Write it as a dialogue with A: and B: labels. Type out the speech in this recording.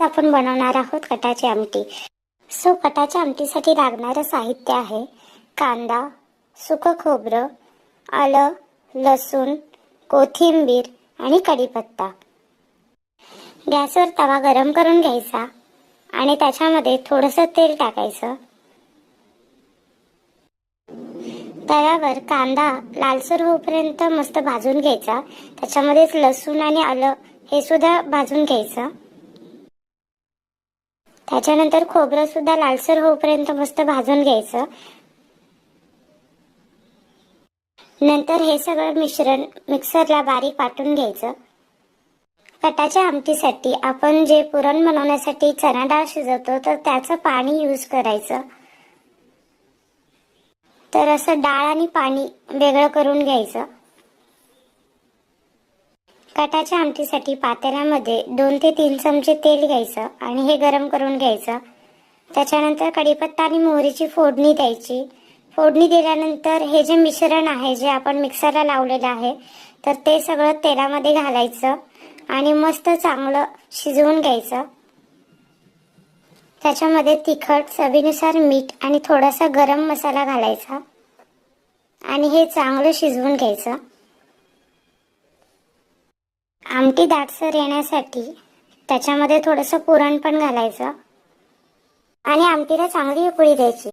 A: आपण बनवणार आहोत कटाची आमटी। सो कटाच्या आमटीसाठी लागणारे साहित्य आहे कांदा, सुकं खोबरं, आलं, लसूण, कोथिंबीर आणि कढीपत्ता। गॅसवर तवा गरम करून घ्यायचा आणि त्याच्यामध्ये थोडंसं तेल टाकायचं। तव्यावर कांदा लालसर होईपर्यंत मस्त भाजून घ्यायचा। त्याच्यामध्येच लसूण आणि आलं हे सुद्धा भाजून घ्यायचं। त्याच्यानंतर खोबरं सुद्धा लालसर होईपर्यंत मस्त भाजून घ्यायचं। नंतर हे सगळं मिश्रण मिक्सरला बारीक वाटून घ्यायचं। कटाच्या आमटीसाठी आपण जे पुरण बनवण्यासाठी चणा डाळ शिजवतो तर त्याचं पाणी यूज करायचं। तर असं डाळ आणि पाणी वेगळं करून घ्यायचं। कटाच्या आमटीसाठी पातेल्यामध्ये 2 ते 3 चमचे तेल घ्यायचं आणि हे गरम करून घ्यायचं। त्याच्यानंतर कढीपत्ता आणि मोहरीची फोडणी द्यायची। फोडणी दिल्यानंतर हे जे मिश्रण आहे जे आपण मिक्सरला लावलेलं आहे तर ते सगळं तेलामध्ये घालायचं आणि मस्त चांगलं शिजवून घ्यायचं। त्याच्यामध्ये तिखट, चवीनुसार मीठ आणि थोडासा गरम मसाला घालायचा आणि हे चांगलं शिजवून घ्यायचं। आमटी दाटसर येण्यासाठी त्याच्यामध्ये थोडंसं पुरण पण घालायचं आणि आमटीला चांगली उकळी द्यायची।